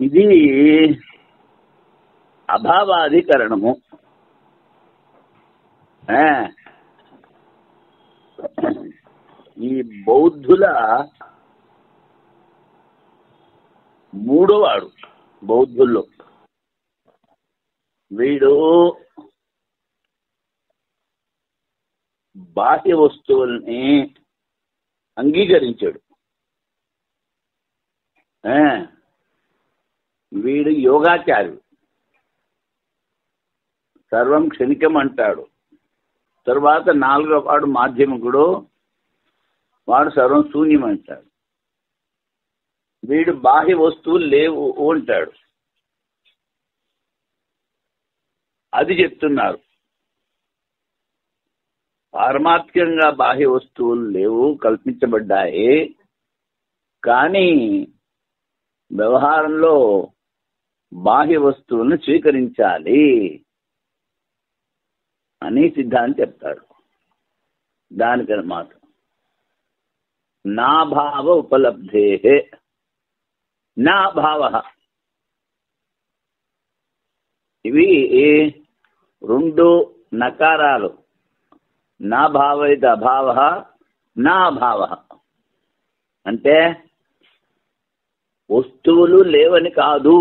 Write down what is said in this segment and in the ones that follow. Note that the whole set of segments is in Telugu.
ఇది అభావాధికరణము. ఈ బౌద్ధుల మూడోవాడు. బౌద్ధుల్లో వీడు బాహ్య వస్తువుల్ని అంగీకరించాడు. వీడు యోగాచార్యుడు. సర్వం క్షణికం అంటాడు. తర్వాత నాలుగో వాడు మాధ్యమికుడు, వాడు సర్వం శూన్యం అంటాడు. వీడు బాహ్య వస్తువులు లేవు అంటాడు. అది చెప్తున్నారు. పారమార్థికంగా బాహ్య వస్తువులు లేవు, కల్పించబడ్డాయి. కానీ వ్యవహారంలో బాహ్య వస్తువులను స్వీకరించాలి అని సిద్ధాంతం చెప్తాడు. దానికన్నమాట నా భావ ఉపలబ్ధే నా భావ. ఇవి రెండు నకారాలు. నా భావ ఇది అభావ, నా భావ అంటే వస్తువులు లేవని కాదు,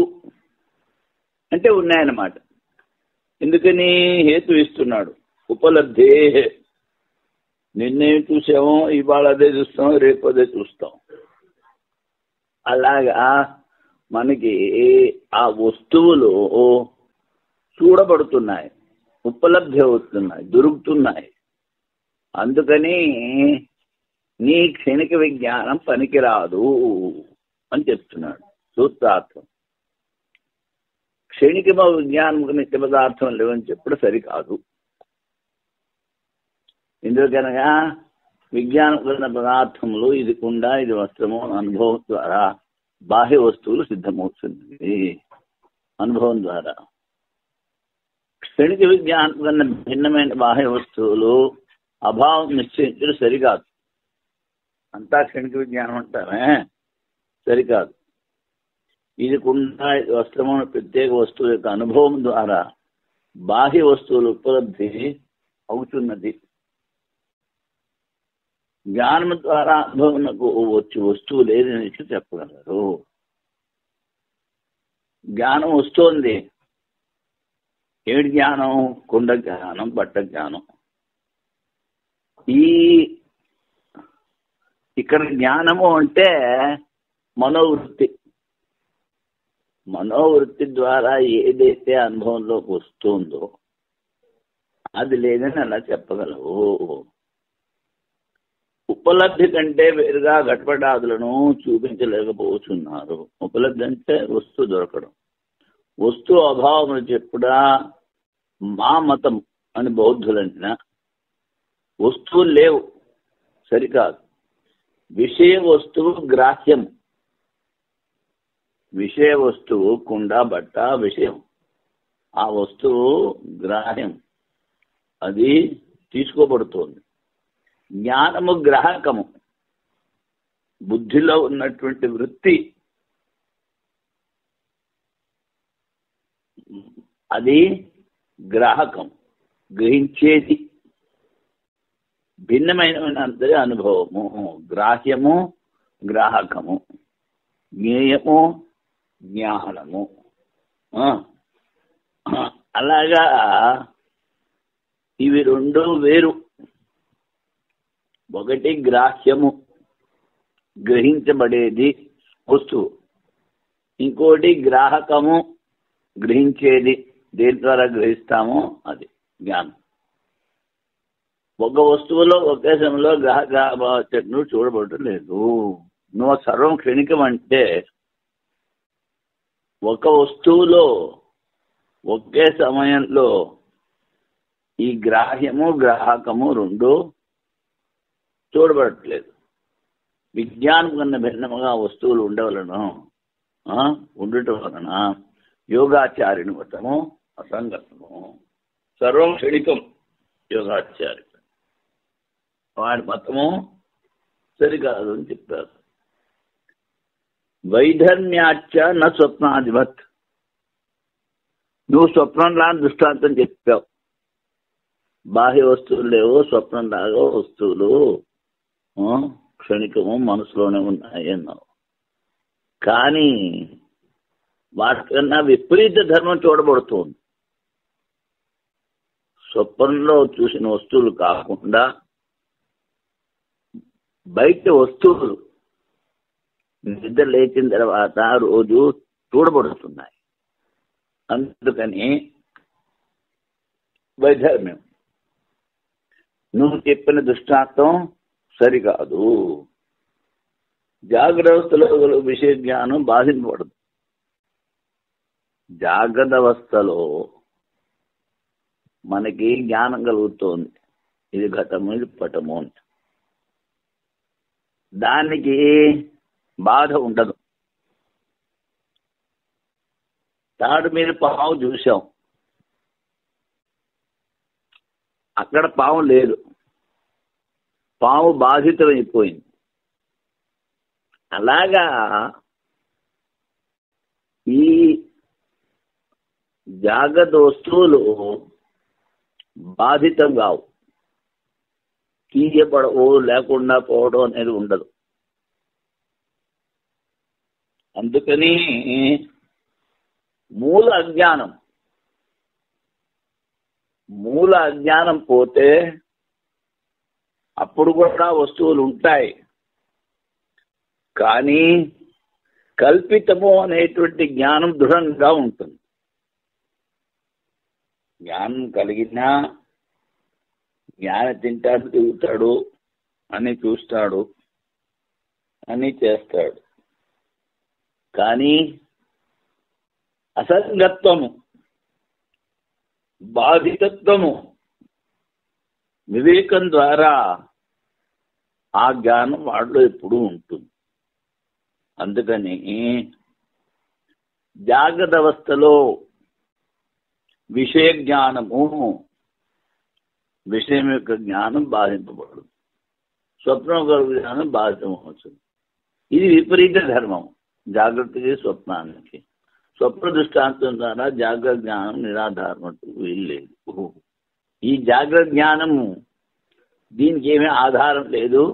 అంటే ఉన్నాయన్నమాట. ఎందుకని హేతు ఇస్తున్నాడు. ఉపలబ్ధే, నిన్నేం చూసామో ఇవాళ అదే చూస్తాం, రేపు అదే చూస్తాం. అలాగా మనకి ఆ వస్తువులు చూడబడుతున్నాయి, ఉపలబ్ధి అవుతున్నాయి, దొరుకుతున్నాయి. అందుకని నీ క్షణిక విజ్ఞానం పనికిరాదు అని చెప్తున్నాడు సూత్రార్థం. క్షణిక విజ్ఞానం నిత్య పదార్థం లేవని చెప్పడం సరికాదు. ఎందుకనగా విజ్ఞానమైన పదార్థములు ఇది కుండ, ఇది వస్త్రము అనుభవం ద్వారా బాహ్య వస్తువులు సిద్ధమవుతుంది. అనుభవం ద్వారా క్షణిక విజ్ఞానం కన్నా భిన్నమైన బాహ్య వస్తువులు అభావం నిశ్చయించడం సరికాదు. అంతా క్షణిక విజ్ఞానం అంటారే, సరికాదు. ఇది కుండ, ఇది వస్త్రము ప్రత్యేక వస్తువు యొక్క అనుభవం ద్వారా బాహ్య వస్తువులు ఉపలబ్ధి అవుతున్నది. జ్ఞానం ద్వారా అనుభవంకు వచ్చి వస్తువు లేదని చెప్పగలరు. జ్ఞానం వస్తోంది. ఏడు జ్ఞానం? కుండ జ్ఞానం, బట్ట జ్ఞానం. ఇక్కడ జ్ఞానము అంటే మనోవృత్తి. మనోవృత్తి ద్వారా ఏదైతే అనుభవంలోకి వస్తుందో అది లేదని అలా చెప్పగలవు. ఉపలబ్ధి కంటే వేరుగా ఘటపటాదులను చూపించలేకపోతున్నారు. ఉపలబ్ధి అంటే వస్తువు దొరకడం. వస్తువు అభావం చెప్పుడా మా మతం అని బౌద్ధులంటున్నా. వస్తువులు లేవు సరికాదు. విషయ వస్తువు గ్రాహ్యం. విషయ వస్తువు కుండ, బట్ట విషయం. ఆ వస్తువు గ్రాహ్యం, అది తీసుకోబడుతోంది. జ్ఞానము గ్రాహకము. బుద్ధిలో ఉన్నటువంటి వృత్తి అది గ్రాహకం, గ్రహించేది. భిన్నమైన అంతరి అనుభవము. గ్రాహ్యము, గ్రాహకము. జ్ఞేయము, జ్ఞానము. అలాగా ఇవి రెండు వేరు. ఒకటి గ్రాహ్యము, గ్రహించబడేది వస్తువు. ఇంకోటి గ్రాహకము, గ్రహించేది. దేని ద్వారా గ్రహిస్తామో అది జ్ఞానం. ఒక వస్తువులో ఒకే సమయంలో గ్రాహక చూడబడటం లేదు. నువ్వు సర్వం క్షణికం అంటే ఒక వస్తువులో ఒకే సమయంలో ఈ గ్రాహ్యము, గ్రాహకము రెండు చూడబడట్లేదు. విజ్ఞానం కన్నా భిన్నముగా వస్తువులు ఉండటం వలన యోగాచార్యుని మతము అసంగతము. సర్వం క్షణికం యోగాచార్యుడు. వాడి మతము సరికాదు అని చెప్పారు. వైధర్మ్యాచ న స్వప్నాధిపత్. నువ్వు స్వప్నంలా దృష్టాంతం చెప్పావు. బాహ్య వస్తువులు లేవు, స్వప్నంలాగా వస్తువులు క్షణికము మనసులోనే ఉన్నాయి అన్నావు. కానీ వాటికన్నా విపరీత ధర్మం చూడబడుతుంది. స్వప్నంలో చూసిన వస్తువులు కాకుండా బయట వస్తువులు నిద్ర లేచిన తర్వాత రోజు చూడబడుతున్నాయి. అందుకని వైధర్మ్యం. నువ్వు చెప్పిన దృష్టాంతం సరికాదు. జాగ్రత్త అవస్థలో విషయ జ్ఞానం బాధింపబడదు. జాగ్రత్త అవస్థలో మనకి జ్ఞానం కలుగుతోంది, ఇది ఘటము ఇది పటము అని. దానికి బాధ ఉండదు. తాడు మీద పాము చూసాం, అక్కడ పాము లేదు, పాము బాధితమైపోయింది. అలాగా ఈ జాగ్రత్త వస్తువులు బాధితం కావు, తీయబడవు, లేకుండా పోవడం అనేది ఉండదు. అందుకని మూల అజ్ఞానం పోతే అప్పుడు కూడా వస్తువులు ఉంటాయి. కానీ కల్పితము అనేటువంటి జ్ఞానం దృఢంగా ఉంటుంది. జ్ఞానం కలిగినా జ్ఞానం తింటాడు, తిరుగుతాడు, అని చూస్తాడు, అని చేస్తాడు. కానీ అసంగత్వము, బాధితత్వము వివేకం ద్వారా ఆ జ్ఞానం వాడిలో ఎప్పుడూ ఉంటుంది. అందుకని జాగ్రత్త అవస్థలో విషయ జ్ఞానము, విషయం యొక్క జ్ఞానం బాధింపబడదు. స్వప్నం యొక్క జ్ఞానం బాధితమవుతుంది. ఇది విపరీత ధర్మం జాగ్రత్తకి స్వప్నానికి. స్వప్న దృష్టాంతం ద్వారా జాగ్రత్త జ్ఞానం నిరాధారం అంటూ వీల్లేదు. ఈ జాగ్రత్త జ్ఞానము దీనికి ఏమీ ఆధారం లేదు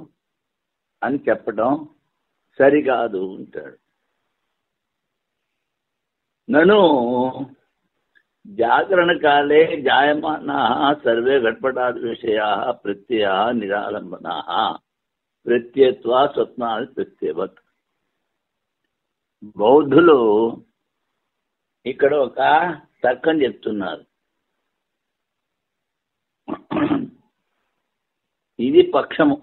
అని చెప్పడం సరికాదు అంటాడు. నను జాగరణ కాలే జాయమానా సర్వే ఘట్పటాది విషయా ప్రత్యయ నిరాలంబనా ప్రత్యత్వా స్వప్నాది ప్రత్యవత్. బౌద్ధులు ఇక్కడ ఒక తర్కం చెప్తున్నారు. ఇది పక్షము.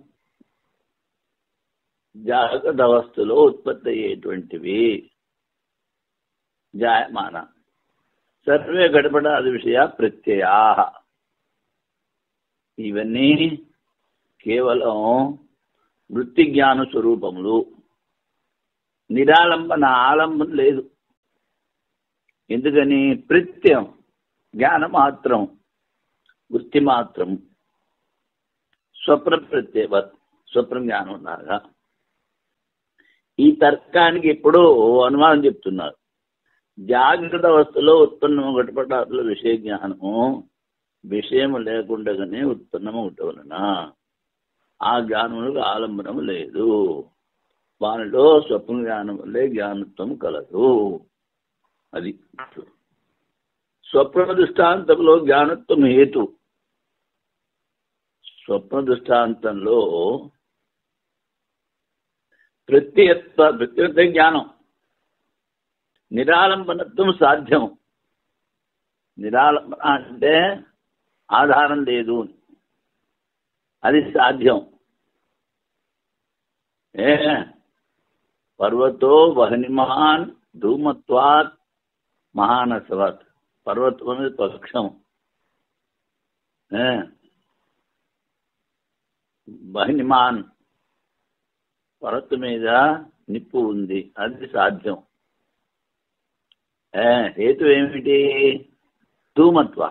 జాగ్రత్త అవస్థలో ఉత్పత్తి అయ్యేటువంటివి జాయమాన సర్వే గడపడాది విషయ ప్రత్యయా. ఇవన్నీ కేవలం వృత్తి జ్ఞాన స్వరూపములు. నిరాలంబన, ఆలంబన లేదు. ఎందుకని? ప్రత్యయం జ్ఞాన మాత్రం, వృత్తి మాత్రం. స్వప్న ప్రత్యవత్, స్వప్న జ్ఞానం లాగా. ఈ తర్కానికి ఎప్పుడూ అనుమానం చెప్తున్నారు. జాగ్రత్త అవస్థలో ఉత్పన్నము ఘటపటాదుల విషయ జ్ఞానము విషయము లేకుండానే ఉత్పన్నము వలన ఆ జ్ఞానములకు ఆలంబనము లేదు. వానిలో స్వప్న జ్ఞానం వల్లే జ్ఞానత్వం కలదు. అది స్వప్న దృష్టాంతంలో జ్ఞానత్వం హేతు. స్వప్న దృష్టాంతంలో ప్రత్యత్వ జ్ఞానం, నిరాలంబనత్వం సాధ్యం. నిరాలంబన అంటే ఆధారం లేదు, అది సాధ్యం. పర్వతో వహనిమాన్ ధూమత్వాత్ మహానసవత్. పర్వతం అనేది పక్షం, వహనిమాన్ పర్వతం మీద నిప్పు ఉంది, అది సాధ్యం. హేతు ఏమిటి? ధూమత్వ.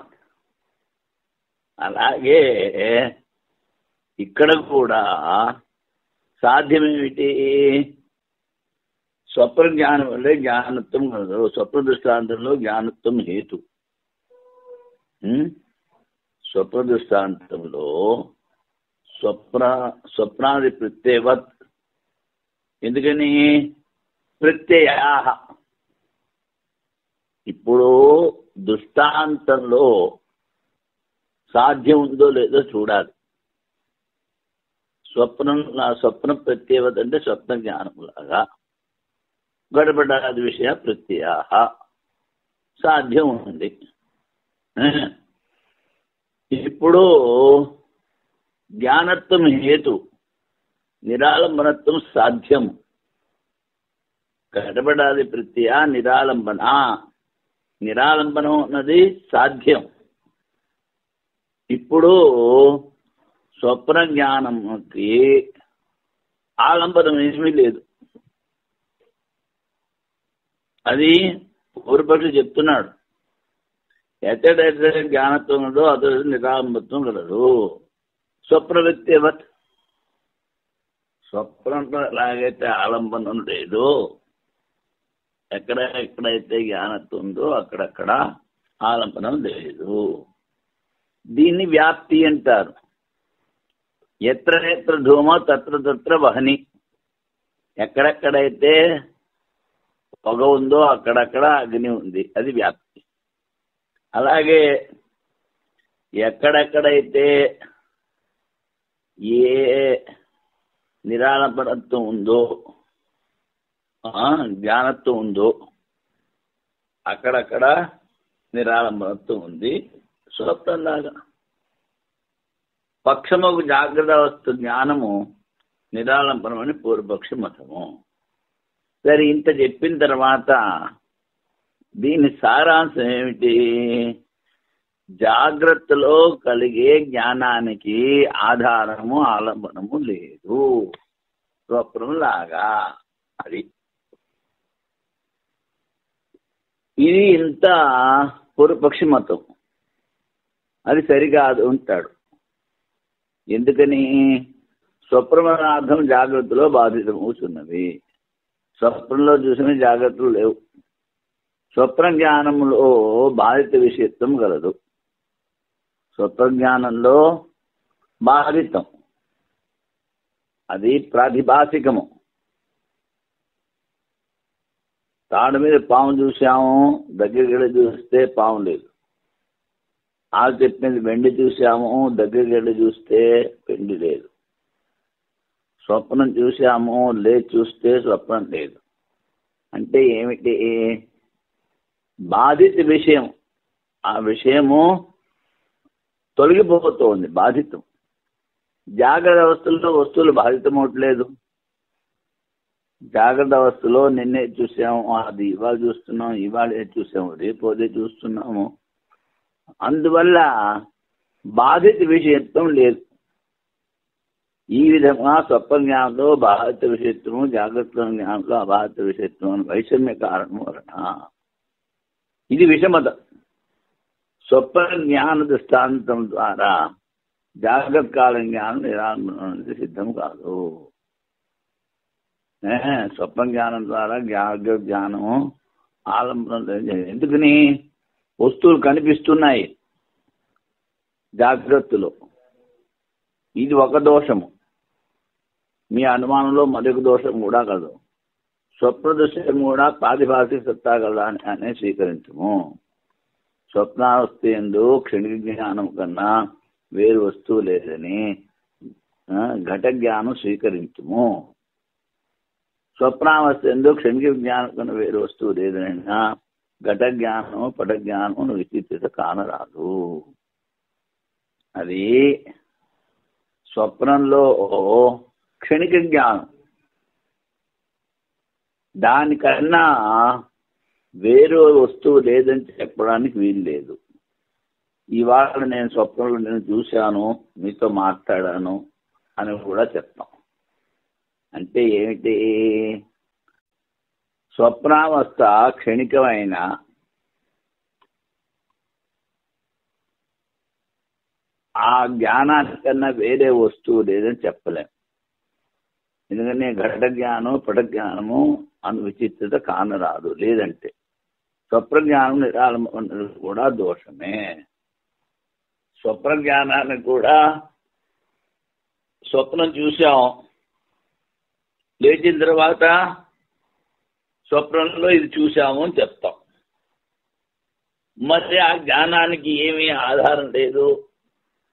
అలాగే ఇక్కడ కూడా సాధ్యమేమిటి? స్వప్న జ్ఞానం వల్లే జ్ఞానత్వం కలదు. స్వప్న దృష్టాంతంలో జ్ఞానత్వం హేతు. స్వప్న దృష్టాంతంలో స్వప్నాది ప్రత్యయవత్. ఎందుకని? ప్రత్యయా. ఇప్పుడు దృష్టాంతంలో సాధ్యం ఉందో లేదో చూడాలి. స్వప్న ప్రత్యయవత్ అంటే స్వప్న జ్ఞానములాగా గడబడాది విషయ ప్రత్యయ సాధ్యం ఉంది. ఇప్పుడు జ్ఞానత్వం హేతు, నిరాలంబనత్వం సాధ్యం. గడబడాది ప్రత్యయ నిరాలంబన. నిరాలంబనం అన్నది సాధ్యం. ఇప్పుడు స్వప్న జ్ఞానంకి ఆలంబనం ఏమీ లేదు. అది పూర్వపక్షి చెప్తున్నాడు. ఎక్కడైతే జ్ఞానత్వం ఉందో అతడు నిరాలంబత్వం కలదు. స్వప్న వ్యక్తివత్. స్వప్నంలో ఎలాగైతే ఆలంబనం లేదు, ఎక్కడైతే జ్ఞానత్వం ఉందో అక్కడక్కడ ఆలంబనం లేదు. దీన్ని వ్యాప్తి అంటారు. ఎత్ర ఎత్ర ధూమ తత్ర తత్ర వహని. ఎక్కడెక్కడైతే పొగ ఉందో అక్కడక్కడ అగ్ని ఉంది, అది వ్యాప్తి. అలాగే ఎక్కడెక్కడైతే ఏ నిరాలంబనత్వం ఉందో, జ్ఞానత్వం ఉందో అక్కడక్కడ నిరాలంబనత్వం ఉంది. స్వప్నంలాగా పక్షముకు జాగ్రత్త అవస్థ జ్ఞానము నిరాలంబనం అని పూర్వపక్ష మతము. సరే, ఇంత చెప్పిన తర్వాత దీని సారాంశం ఏమిటి? జాగ్రత్తలో కలిగే జ్ఞానానికి ఆధారము ఆలంబనము లేదు, స్వప్నంలాగా. అది ఇది ఇంత పూర్వపక్షి మతం. అది సరికాదు అంటాడు. ఎందుకని? స్వప్రమార్థం జాగ్రత్తలో బాధితమవుతున్నవి. స్వప్నంలో చూసిన జాగ్రత్తలు లేవు. స్వప్న జ్ఞానంలో బాధిత విషయత్వం కలదు. స్వప్న జ్ఞానంలో బాధితం, అది ప్రాతిభాసికము. తాడు మీద పాము చూసాము, దగ్గరికి వెళ్ళి చూస్తే పాము లేదు. ఆ చెప్పినది వెండి చూసాము, దగ్గరికి వెళ్ళి చూస్తే వెండి లేదు. స్వప్నం చూసాము, లేచి చూస్తే స్వప్నం లేదు. అంటే ఏమిటి? బాధిత విషయం, ఆ విషయము తొలగిపోతుంది, బాధితం. జాగ్రత్త అవస్థలో వస్తువులు బాధితం అవట్లేదు. జాగ్రత్త అవస్థలో నిన్నే చూసాము, అది ఇవాళ చూస్తున్నాము, ఇవాళ చూసాము, రేపు అదే చూస్తున్నాము. అందువల్ల బాధిత విషయత్వం లేదు. ఈ విధంగా స్వప్న జ్ఞానంలో బాధిత విషయత్వము, జాగ్రత్త జ్ఞానంలో అబాధిత విషయత్వం అని వైషమ్య కారణం వలన ఇది విషమత. స్వప్న జ్ఞాన దృష్టాంతం ద్వారా జాగ్రత్త కాల జ్ఞానం నిరాలంబనం అనేది సిద్ధం కాదు. స్వప్న జ్ఞానం ద్వారా జాగ్రత్త జ్ఞానము ఆలంబనం. ఎందుకని? వస్తువులు కనిపిస్తున్నాయి జాగ్రత్తలో, ఇది ఒక దోషము. మీ అనుమానంలో మరొక దోషం కూడా కలదు. స్వప్న దృశ్యం కూడా ప్రాతిభాసిక సత్తా కదా అనే స్వీకరించము. స్వప్నావస్థ యందు క్షణిక జ్ఞానం కన్నా వేరు వస్తువు లేదని ఘట జ్ఞానం స్వీకరించము. స్వప్నావస్థ యందు క్షణిక జ్ఞానం కన్నా వేరు వస్తువు లేదనైనా ఘట జ్ఞానము పట జ్ఞానము విచిత్రత కానరాదు. అది స్వప్నంలో క్షణిక జ్ఞానం, దానికన్నా వేరే వస్తువు లేదని చెప్పడానికి వీలు లేదు. ఇవాళ నేను స్వప్నంలో నేను చూశాను, మీతో మాట్లాడాను అని కూడా చెప్తాం. అంటే ఏమిటి? స్వప్నావస్థ క్షణికమైన ఆ జ్ఞానానికన్నా వేరే వస్తువు లేదని చెప్పలేం. ఎందుకంటే ఘట జ్ఞానం పట జ్ఞానము విచిత్రత కానరాదు. లేదంటే స్వప్రజ్ఞానం నిరాళం కూడా దోషమే. స్వప్రజ్ఞానానికి కూడా స్వప్నం చూసాం, లేచిన తర్వాత స్వప్నంలో ఇది చూసాము అని చెప్తాం. మరి ఆ జ్ఞానానికి ఏమీ ఆధారం లేదు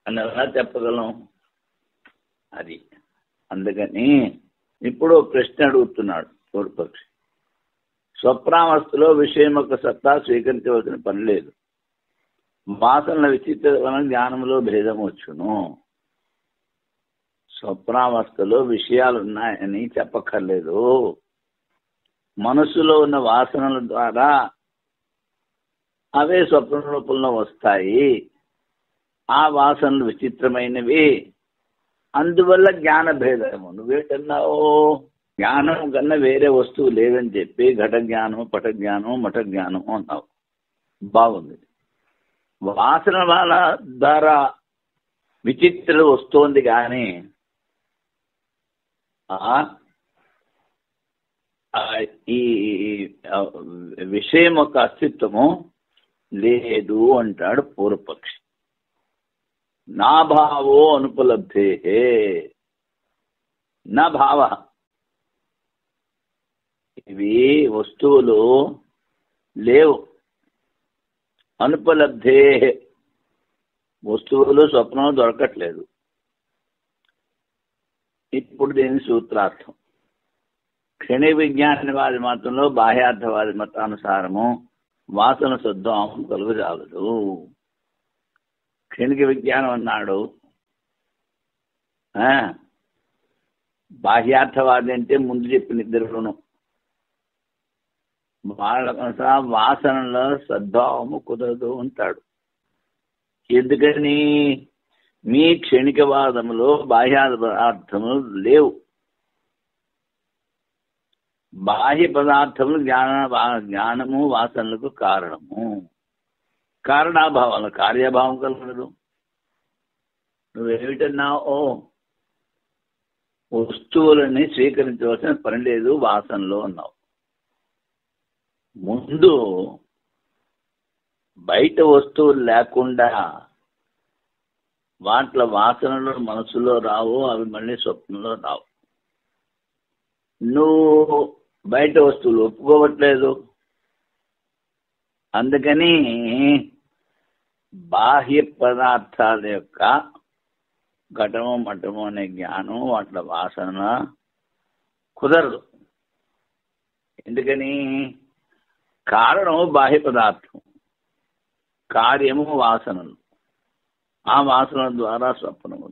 అని ఎలా చెప్పగలం? అది అందుకని ఇప్పుడు ప్రశ్న అడుగుతున్నాడు పూర్వపక్షి. స్వప్నావస్థలో విషయం యొక్క సత్తా స్వీకరించవలసిన పని లేదు. వాసనల విచిత్ర వలన జ్ఞానంలో భేదం వచ్చును. స్వప్నావస్థలో విషయాలు ఉన్నాయని చెప్పక్కర్లేదు. మనస్సులో ఉన్న వాసనల ద్వారా అవే స్వప్న రూపంలో వస్తాయి. ఆ వాసనలు విచిత్రమైనవి, అందువల్ల జ్ఞాన భేదము. నువ్వేటన్నావు? జ్ఞానం కన్నా వేరే వస్తువు లేదని చెప్పి ఘట జ్ఞానం, పట జ్ఞానం, మఠ జ్ఞానం అన్నావు. బాగుంది. వాసన వాళ్ళ ద్వారా విచిత్రం వస్తోంది, కానీ ఈ విషయం యొక్క అస్తిత్వము లేదు అంటాడు పూర్వపక్షి. నా భావో అనుపలబ్ధే నా భావ. ఇవి వస్తువులు లేవు. అనుపలబ్ధే వస్తువులు స్వప్నం దొరకట్లేదు. ఇప్పుడు దీని సూత్రార్థం. క్షణ విజ్ఞానవాది మతంలో బాహ్యార్థవాది మతానుసారము వాసన శుద్ధం కలుగజాలదు. క్షణిక విజ్ఞానం అన్నాడు. బాహ్యార్థవాది అంటే ముందు చెప్పిన ఇద్దరును వాళ్ళ వాసనలో సద్భావము కుదరదు అంటాడు. ఎందుకని? మీ క్షణికవాదములో బాహ్య పదార్థములు లేవు. బాహ్య పదార్థములు జ్ఞానము వాసనలకు కారణము. కారణాభావం, కార్యభావం కలగదు. నువ్వేమిటన్నావు? వస్తువులని స్వీకరించవలసిన పని లేదు వాసనలో అన్నావు. ముందు బయట వస్తువులు లేకుండా వాట్ల వాసనలు మనసులో రావు, అవి మళ్ళీ స్వప్నంలో రావు. నువ్వు బయట వస్తువులు ఒప్పుకోవట్లేదు. అందుకని బాహ్య పదార్థాల యొక్క ఘటము మఠము అనే జ్ఞానం వాట్ల వాసన కుదరదు. ఎందుకని? కారణము బాహ్య పదార్థం, కార్యము వాసనలు. ఆ వాసనల ద్వారా స్వప్నము.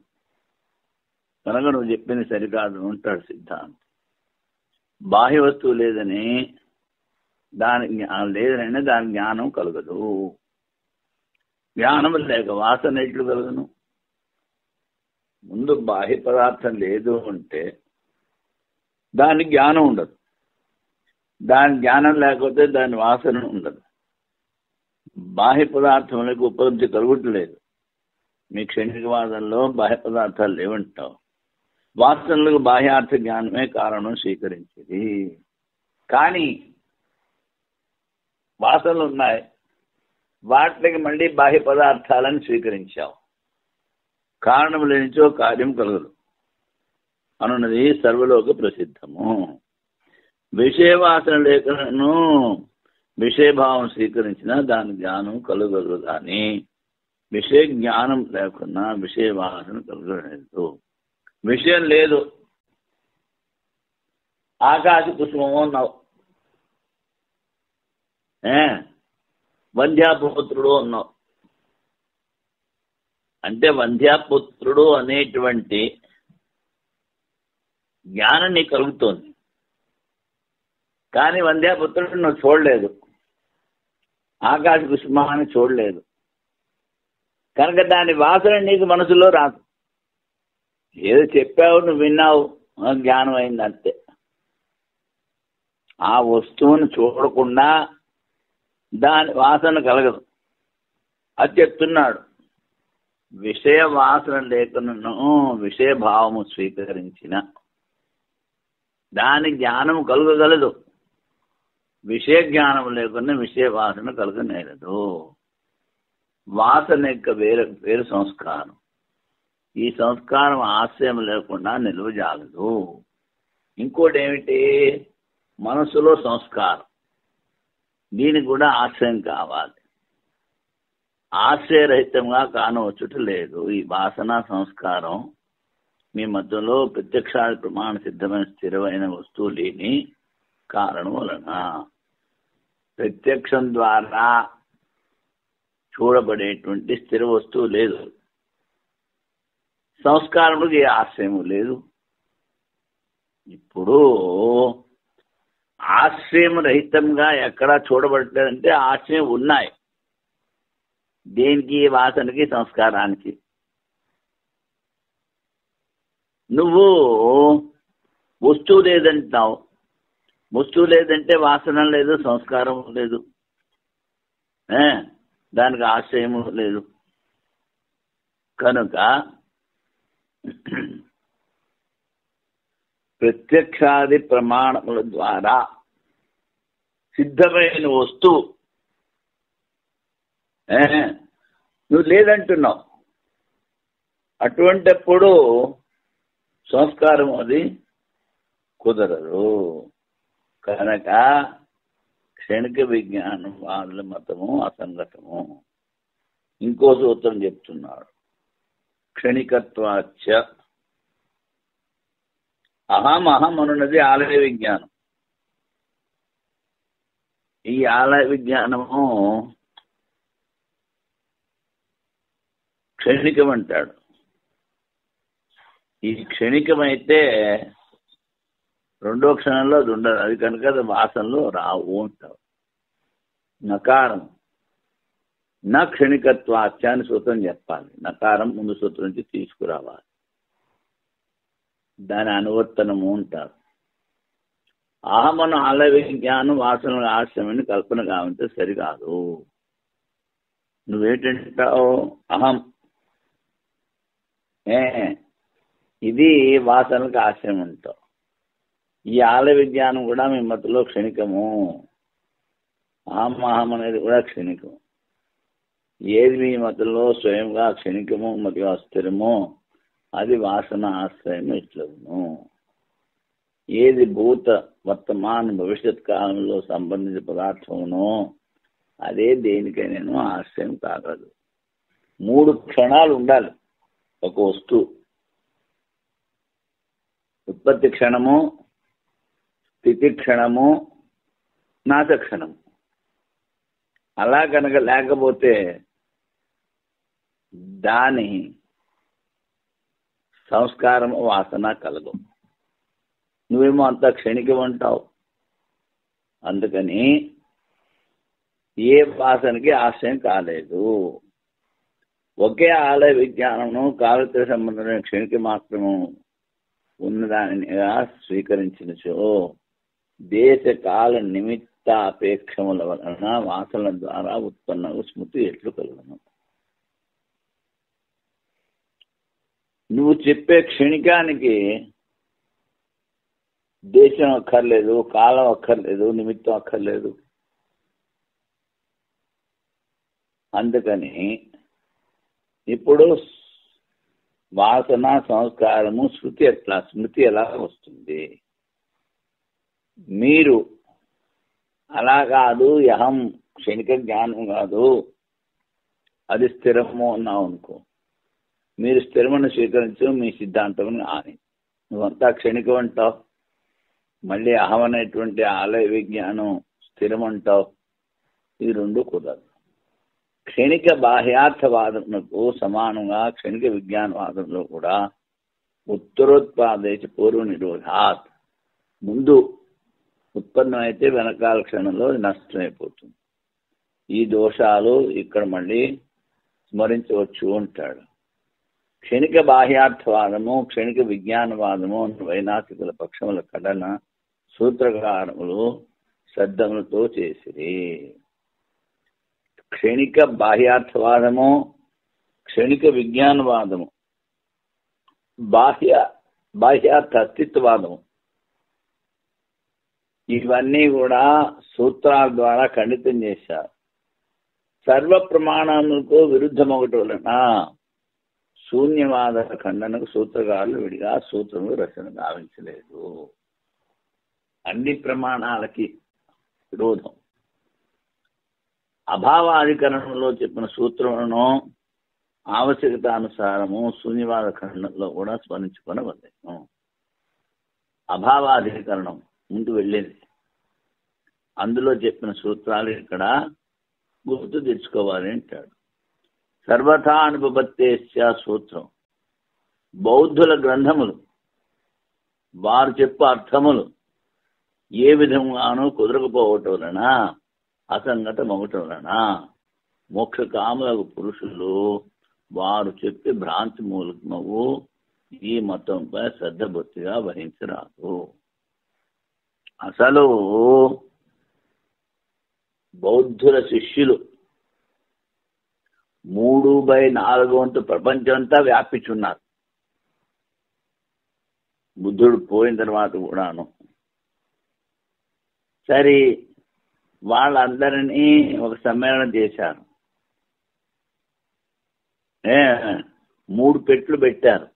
కనుక నువ్వు చెప్పింది సరికాదు అంటాడు సిద్ధాంతం. బాహ్య వస్తువు లేదని లేదని దాని జ్ఞానం కలగదు. జ్ఞానం లేక వాసన ఎట్లు కలగను? ముందు బాహ్య పదార్థం లేదు అంటే దాని జ్ఞానం ఉండదు. దాని జ్ఞానం లేకపోతే దాని వాసన ఉండదు. బాహ్య పదార్థములకు ఉపలబ్ధి కలుగుట్లేదు. మీ క్షణికవాదంలో బాహ్య పదార్థాలు లేవంటావు. వాసనలకు బాహ్యార్థ జ్ఞానమే కారణం స్వీకరించేది. కానీ వాసనలు ఉన్నాయి, వాటికి మళ్ళీ బాహ్య పదార్థాలను స్వీకరించావు. కారణం లేనిచో కార్యం కలగదు అనున్నది సర్వలోక ప్రసిద్ధము. విషయవాసన లేఖను విషయభావం స్వీకరించిన దాని జ్ఞానం కలగదు. కానీ విషయ జ్ఞానం లేకున్నా విషయవాసన కలగలేదు. విషయం లేదు. ఆకాశ కుసుమము అన్నావు, వంధ్యాపుత్రుడు అన్నావు. అంటే వంధ్యాపుత్రుడు అనేటువంటి జ్ఞానం నీకు కలుగుతోంది, కానీ వంధ్యాపుత్రుడు నువ్వు చూడలేదు, ఆకాశ కుసుమాన్ని చూడలేదు. కనుక దాని వాసన నీకు మనసులో రాదు. ఏదో చెప్పావు, నువ్వు విన్నావు, జ్ఞానం అయింది అంతే. ఆ వస్తువును చూడకుండా దాని వాసన కలగదు. అది చెప్తున్నాడు. విషయ వాసన లేఖను విషయభావము స్వీకరించిన దాని జ్ఞానము కలుగగలదు. విషయ జ్ఞానం లేకుండా విషయ వాసన కలగనేరదు. వాసన యొక్క వేరు సంస్కారం. ఈ సంస్కారం ఆశ్రయం లేకుండా నిలువజాలదు. ఇంకోటి ఏమిటి? మనసులో సంస్కారం, దీనికి కూడా ఆశ్రయం కావాలి. ఆశ్రయరహితంగా కానవచ్చుట లేదు. ఈ వాసన సంస్కారం మీ మధ్యలో ప్రత్యక్షాది ప్రమాణ సిద్ధమైన స్థిరమైన వస్తువు లేని కారణం వలన ప్రత్యక్షం ద్వారా చూడబడేటువంటి స్థిర వస్తువు లేదు. సంస్కారములకు ఏ ఆశ్రయము లేదు. ఇప్పుడు ఆశ్రయం రహితంగా ఎక్కడా చూడబడలేదంటే ఆశ్రయం ఉన్నాయి. దేనికి? వాసనకి, సంస్కారానికి. నువ్వు వస్తువు లేదంటున్నావు. వస్తువు లేదంటే వాసన లేదు, సంస్కారం లేదు, దానికి ఆశ్రయము లేదు. కనుక ప్రత్యక్షాది ప్రమాణముల ద్వారా సిద్ధమైన వస్తువు నువ్వు లేదంటున్నావు. అటువంటిప్పుడు సంస్కారం అది కుదరదు. కనుక క్షణిక విజ్ఞానం వాళ్ళ మతము అసంగతము. ఇంకో సూత్రం చెప్తున్నాడు. క్షణికత్వాచ అహం అనున్నది ఆలయ విజ్ఞానం. ఈ ఆలయ విజ్ఞానము క్షణికం అంటాడు. ఈ క్షణికమైతే రెండో క్షణంలో అది ఉండదు. అది కనుక అది వాసనలో రావు అంటావు. నకారం నా క్షణికత్వాచ్యాన్ని సూత్రం చెప్పాలి. నకారం ముందు సూత్రం నుంచి తీసుకురావాలి. దాని అనువర్తనము అంటారు. అహమను ఆలయ విజ్ఞానం వాసనలు ఆశ్రమని కల్పన కావంటే సరికాదు. నువ్వేంటావు? అహం ఇది వాసనలకు ఆశ్రయం ఉంటావు. ఈ ఆలయ విజ్ఞానం కూడా మీ మతలో క్షణికము. అహం అనేది కూడా క్షణికం. ఏది మీ మతంలో స్వయంగా క్షణికము మరియు అస్థిరమో అది వాసన ఆశ్రయం ఇట్లను. ఏది భూత వర్తమాన భవిష్యత్ కాలంలో సంబంధించిన పదార్థమునో అదే దేనికైనా ఆశ్రయం కాగలదు. 3 క్షణాలు ఉండాలి ఒక వస్తువు. ఉత్పత్తి క్షణము, స్థితి క్షణము, నాశ క్షణము. అలా కనుక లేకపోతే దాని సంస్కారం వాసన కలగవు. నువ్వేమో అంత క్షణికం అంటావు. అందుకని ఏ వాసనకి ఆశ్రయం కాలేదు. ఒకే ఆలయ విజ్ఞానము కాలతో సంబంధమైన క్షణిక మాత్రము ఉన్నదానిగా స్వీకరించినచో దేశ కాల నిమిత్త అపేక్షముల వలన వాసనల ద్వారా ఉత్పన్న స్మృతి ఎట్లు కలుగును. నువ్వు చెప్పే క్షణికానికి దేశం అక్కర్లేదు, కాలం అక్కర్లేదు, నిమిత్తం అక్కర్లేదు. అందుకని ఇప్పుడు వాసన సంస్కారము స్మృతి ఎలా వస్తుంది? మీరు అలా కాదు, అహం క్షణిక జ్ఞానం కాదు, అది స్థిరము అన్నావు అనుకో. మీరు స్థిరమని స్వీకరించు, మీ సిద్ధాంతం ఆని. నువ్వంతా క్షణికం అంటావు, మళ్ళీ అహం అనేటువంటి ఆలయ విజ్ఞానం స్థిరం అంటావు. ఈ రెండు కుదరదు. క్షణిక బాహ్యార్థవాదములకు సమానంగా క్షణిక విజ్ఞానవాదంలో కూడా ఉత్తరోత్పాదేశ పూర్వ నిరోధాత్. ముందు ఉత్పన్నమైతే వెనకాల క్షణంలో నష్టమైపోతుంది. ఈ దోషాలు ఇక్కడ మళ్ళీ స్మరించవచ్చు అంటాడు. క్షణిక బాహ్యార్థవాదము, క్షణిక విజ్ఞానవాదము వైనాసికుల పక్షముల కడన సూత్రకారములు శ్రద్ధములతో చేసిరి. క్షణిక బాహ్యార్థవాదము, క్షణిక విజ్ఞానవాదము, బాహ్యార్థ అస్తిత్వవాదము ఇవన్నీ కూడా సూత్రాల ద్వారా ఖండితం చేశారు. సర్వ ప్రమాణములకు విరుద్ధం ఒకటి వలన శూన్యవాద ఖండనకు సూత్రకారులు విడిగా సూత్రములు రచన గావించలేదు. అన్ని ప్రమాణాలకి విరోధం. అభావాధికరణంలో చెప్పిన సూత్రములను ఆవశ్యకతానుసారము శూన్యవాద ఖండంలో కూడా స్మరించుకొనవలెను. అభావాధికరణం ముందు వెళ్ళింది, అందులో చెప్పిన సూత్రాలు ఇక్కడ గుర్తు తెచ్చుకోవాలి అంటాడు. సర్వథా అనుపపత్తేస్య సూత్రం. బౌద్ధుల గ్రంథములు వారు చెప్పు అర్థములు ఏ విధంగానూ కుదరకపోవటం వలన అసంగతమవటం వలన మోక్ష కాములకు పురుషులు వారు చెప్పి భ్రాంతి మూలకమవు ఈ మతంపై శ్రద్ధ భక్తిగా వహించరాదు. అసలు బౌద్ధుల శిష్యులు 3/4 ప్రపంచం అంతా వ్యాపించున్నారు. బుద్ధుడు పోయిన తర్వాత కూడాను. సరే, వాళ్ళందరినీ ఒక సమ్మేళనం చేశారు. 3 పెట్లు పెట్టారు.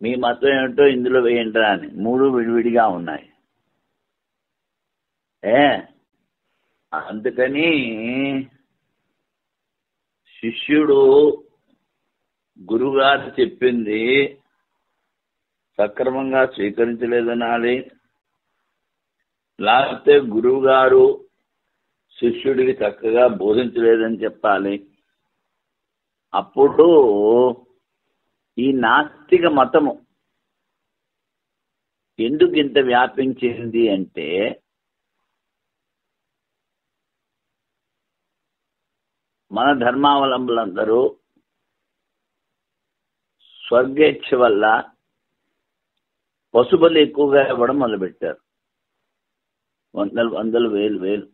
మీ మతం ఏమిటో ఇందులో వేయండిరా అని. 3 విడివిడిగా ఉన్నాయి. అందుకని శిష్యుడు గురువుగారు చెప్పింది సక్రమంగా స్వీకరించలేదనాలి, లేకపోతే గురువు గారు శిష్యుడికి చక్కగా బోధించలేదని చెప్పాలి. అప్పుడు ఈ నాస్తిక మతము ఎందుకు ఇంత వ్యాపించింది అంటే, మన ధర్మావలంబులందరూ స్వర్గేచ్ఛ వల్ల పశుబలి ఎక్కువగా ఇవ్వడం మొదలుపెట్టారు. వందలు వేలు.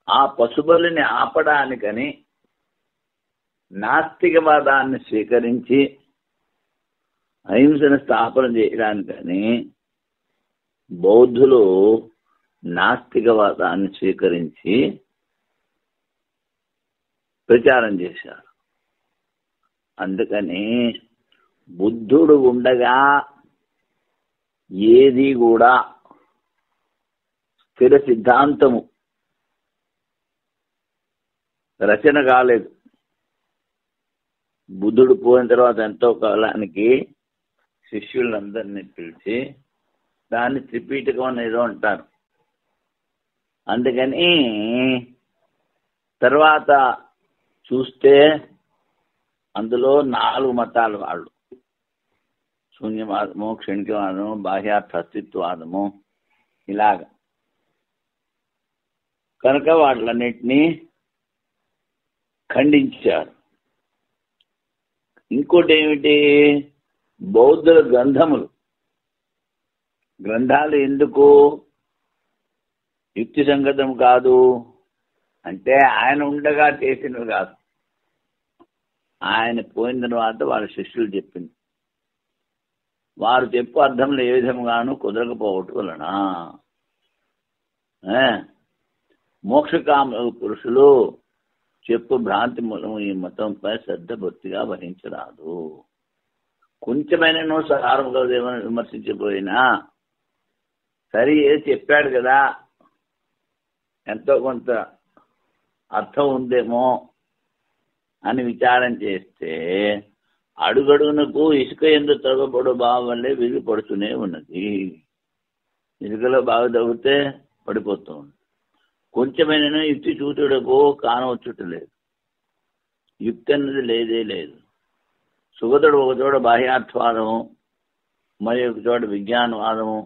ఆ పశుబలిని ఆపడానికని నాస్తికవాదాన్ని స్వీకరించి అహింసను స్థాపన చేయడానికని బౌద్ధులు నాస్తికవాదాన్ని స్వీకరించి ప్రచారం చేశారు. అందుకని బుద్ధుడు ఉండగా ఏది కూడా స్థిర సిద్ధాంతము రచన కాలేదు. బుద్ధుడు పోయిన తర్వాత ఎంతో కాలానికి శిష్యులందరినీ పిలిచి దాన్ని త్రిపీఠకం అనేదో అంటారు. అందుకని తర్వాత చూస్తే అందులో 4 మతాలు వాళ్ళు: శూన్యవాదము, క్షణికవాదము, బాహ్యార్థ అస్తిత్వవాదము, ఇలాగ. కనుక వాళ్ళన్నిటినీ ఖండించారు. ఇంకోటి ఏమిటి, బౌద్ధుల గ్రంథాలు ఎందుకు యుక్తి సంగతం కాదు అంటే, ఆయన ఉండగా చేసినవి కాదు, ఆయన పోయిన తర్వాత వాళ్ళ శిష్యులు చెప్పింది. వారు చెప్పు అర్థంలో ఏ విధంగానూ కుదరకపోవటం వలన మోక్షకామ పురుషులు చెప్పు భ్రాంతి మూలము ఈ మతంపై శ్రద్ధ భక్తిగా వహించరాదు. కొంచెమైనా సారముగా విమర్శించబోయినా సరే చెప్పాడు కదా, ఎంతో కొంత అర్థం ఉందేమో అని విచారం చేస్తే అడుగడుగునకు ఇసుక ఎందుకు తగ్గబడు భావం వల్లే విరిగి పడుతూనే ఉన్నది. ఇసుకలో బాగా తగ్గితే పడిపోతూ ఉంది. కొంచెమైనా యుక్తి చూచుటకు కానవచ్చుట లేదు. యుక్తి అన్నది లేదే లేదు. సుగతుడు ఒక చోట బాహ్యార్థవాదము, మరి ఒక చోట విజ్ఞానవాదము,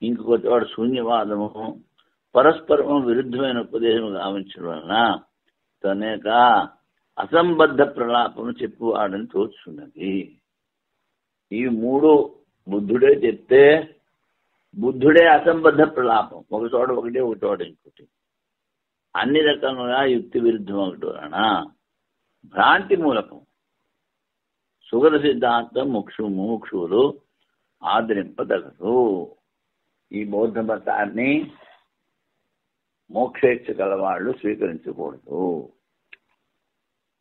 ఇంకొక చోట శూన్యవాదము, పరస్పరము విరుద్ధమైన ఉపదేశం గావించడం వలన తనేక అసంబద్ధ ప్రలాపము చెప్పువాడని తోచున్నది. ఈ 3 బుద్ధుడే చెప్తే బుద్ధుడే అసంబద్ధ ప్రలాపం. ఒక చోట ఒకటి, ఒక చోట ఇంకోటి, అన్ని రకముగా యుక్తి విరుద్ధం ఒకటి వలన భ్రాంతి మూలకం. సుగత సిద్ధాంతం ముముక్షువులు ఆదరింపదగదు. ఈ బౌద్ధ మతాన్ని మోక్షేచ్ఛ గల వాళ్ళు స్వీకరించకూడదు.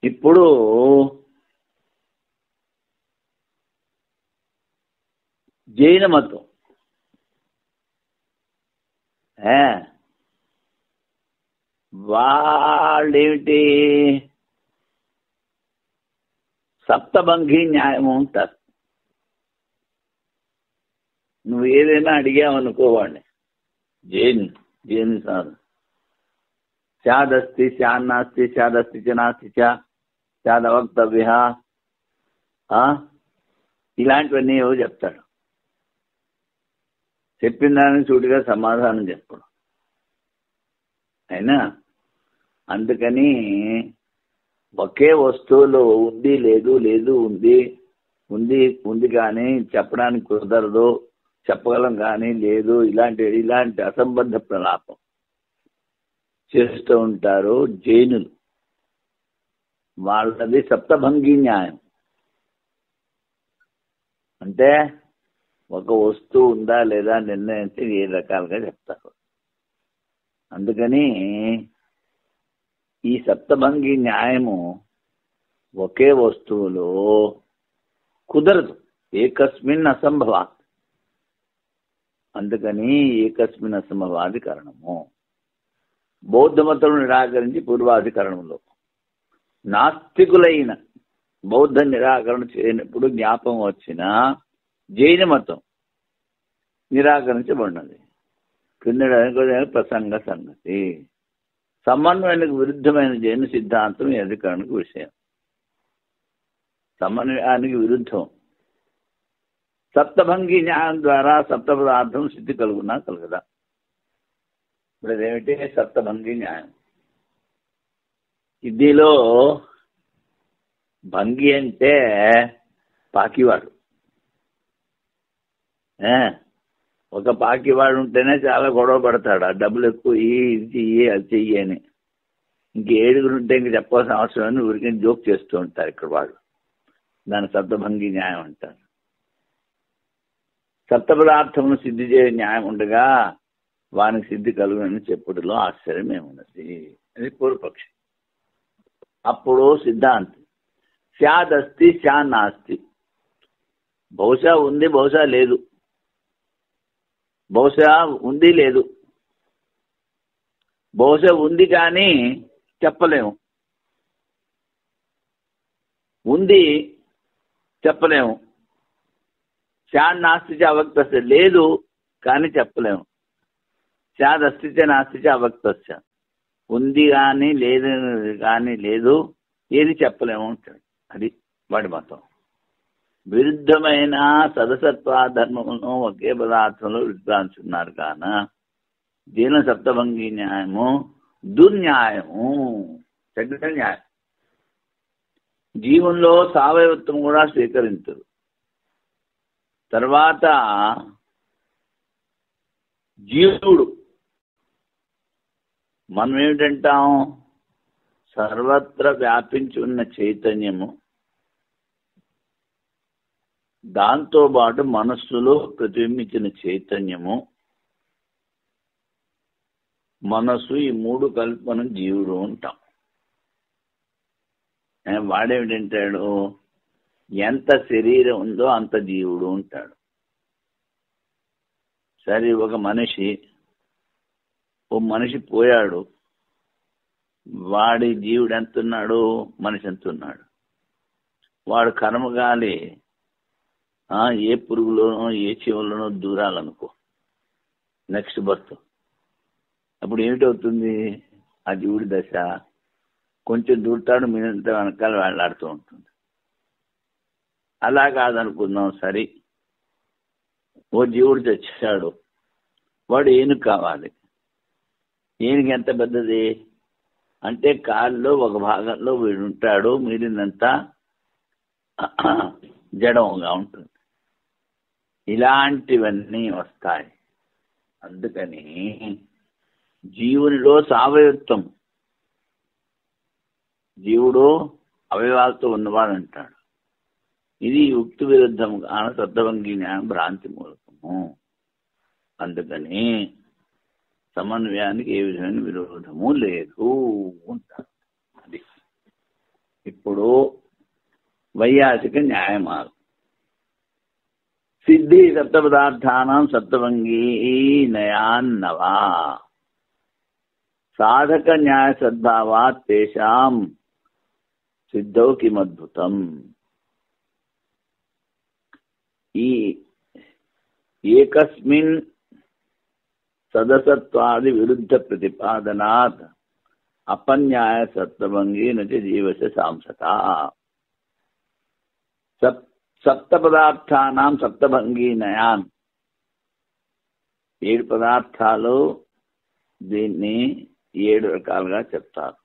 ఇప్పుడు జైన మతం వాళ్ళేమిటి, సప్తభంగి న్యాయము అంటారు. నువ్వు ఏదైనా అడిగావనుకో వాడిని, జైన్ సార్ స్యాదస్తి స్యాన్నాస్తి స్యాదస్తి చ నాస్తి చ స్యాదవక్తవ్య ఇలాంటివన్నీ ఏవో చెప్తాడు. చెప్పిన దానికి సూటిగా సమాధానం చెప్పడం. అయినా అందుకని ఒకే వస్తువులో ఉంది లేదు, లేదు ఉంది, ఉంది ఉంది కానీ చెప్పడానికి కుదరదు, చెప్పగలం కానీ లేదు, ఇలాంటి అసంబద్ధ ప్రలాపం చేస్తూ ఉంటారు జైనులు. వాళ్ళది సప్తభంగి న్యాయం. అంటే ఒక వస్తువు ఉందా లేదా నిర్ణయించి ఏ రకాలుగా చెప్తారు. అందుకని ఈ సప్తభంగి న్యాయము ఒకే వస్తువులో కుదరదు, ఏకస్మిన్ అసంభవాత్. అందుకని ఏకస్మిన్ అసంభవాధికరణము. బౌద్ధ మతం నిరాకరించి పూర్వాధికరణంలో నాస్తికులైన బౌద్ధ నిరాకరణ చేయనప్పుడు జ్ఞాపకం వచ్చిన జైన మతం నిరాకరించబడినది. కింద ప్రసంగ సంగతి. సమన్వయానికి విరుద్ధమైన జైన సిద్ధాంతం ఈ అధికరణకు విషయం. సమన్వయానికి విరుద్ధం. సప్తభంగి న్యాయం ద్వారా సప్త పదార్థం సిద్ధి కలుగునా కలగదా? ఇప్పుడు అదేమిటి సప్తభంగి న్యాయం? హిందీలో భంగి అంటే పాకివాడు. ఒక పాకివాడు ఉంటేనే చాలా గొడవ పడతాడు. ఆ డబ్బులు ఎక్కువ ఇది చెయ్యి అది చెయ్యి అని. ఇంక 7 ఉంటే ఇంక చెప్పాల్సిన అవసరం అని ఊరికి జోక్ చేస్తూ ఉంటారు ఇక్కడ వాళ్ళు. దాని సప్తభంగి న్యాయం అంటారు. సప్త పదార్థమును సిద్ధి చేయ న్యాయం ఉండగా వానికి సిద్ధి కలుగునని చెప్పుడులో ఆశ్చర్యం ఏమున్నది? అది పూర్వపక్షి. అప్పుడు సిద్ధాంతి స్యాదస్తి స్యాన్నాస్తి, బహుశా ఉంది బహుశా లేదు, బహుశా ఉంది లేదు, బహుశా ఉంది కానీ చెప్పలేము, ఉంది చెప్పలేము. స్యాన్నాస్తిచ అవక్తస్య, లేదు కానీ చెప్పలేము. స్యాదస్తిచ నాస్తిచ అవక్తస్య, ఉంది కానీ లేదు కానీ లేదు, ఏది చెప్పలేము అంటాడు. అది వాడి మతం. విరుద్ధమైన సదసత్వ ధర్మమును ఒకే పదార్థంలో విద్వాంసున్నారు కాన దీని సప్తభంగి న్యాయము దుర్న్యాయము, చెడ్డ న్యాయం. జీవంలో సావయవత్వం కూడా స్వీకరించరు. తర్వాత జీవుడు మనం ఏమిటంటాం? సర్వత్ర వ్యాపించి ఉన్న చైతన్యము, దాంతోపాటు మనస్సులో ప్రతిబింబించిన చైతన్యము, మనస్సు, ఈ 3 కలిపి మనం జీవుడు ఉంటాం. వాడేమిటంటాడు? ఎంత శరీరం ఉందో అంత జీవుడు ఉంటాడు. సరే, ఒక మనిషి పోయాడు, వాడి జీవుడు ఎంత ఉన్నాడు, మనిషి ఎంత ఉన్నాడు? వాడు కర్మగాలి ఏ పురుగులోనో ఏ చెవుల్లోనో దూరాలనుకో, నెక్స్ట్ బర్త్. అప్పుడు ఏమిటవుతుంది? ఆ జీవుడి దశ కొంచెం దూరుతాడు, మీదంతా వెనకాల వేళ్లాడుతూ ఉంటుంది. అలా కాదనుకుందాం, సరే ఓ జీవుడు చచ్చాడు, వాడు ఏనుగు కావాలి. ఏనుగు ఎంత పెద్దది అంటే కాళ్ళలో ఒక భాగంలో వీడు ఉంటాడు, మిగిలినంతా జడంగా ఉంటుంది. ఇలాంటివన్నీ వస్తాయి. అందుకని జీవునిలో సావయత్వం, జీవుడు అవయవాలతో ఉన్నవాడు అంటాడు. ఇది యుక్తి విరుద్ధము కాన సప్తభంగి న్యాయం భ్రాంతి మూలకము. అందుకని సమన్వయానికి ఏ విధమైన విరోధము లేదు అంటారు. అది ఇప్పుడు వైయాసిక న్యాయమార్గం. సిద్ధి సప్తపదార్థానం సప్తభంగీ నయాన్నవా సాధక న్యాయ సద్భావాత్ తేషాం సిద్ధౌ కిమద్భుతం. ఈ ఏకస్మిన్ సదసత్వాది విరుద్ధ ప్రతిపాదనాత్ అపన్యాయ సప్తభంగీ నచ జీవస్య సాంసత. సప్తపదార్థానాం సప్తభంగీ నయాన్ 7 పదార్థాలు, దీన్ని 7 రకాలుగా చెప్తారు.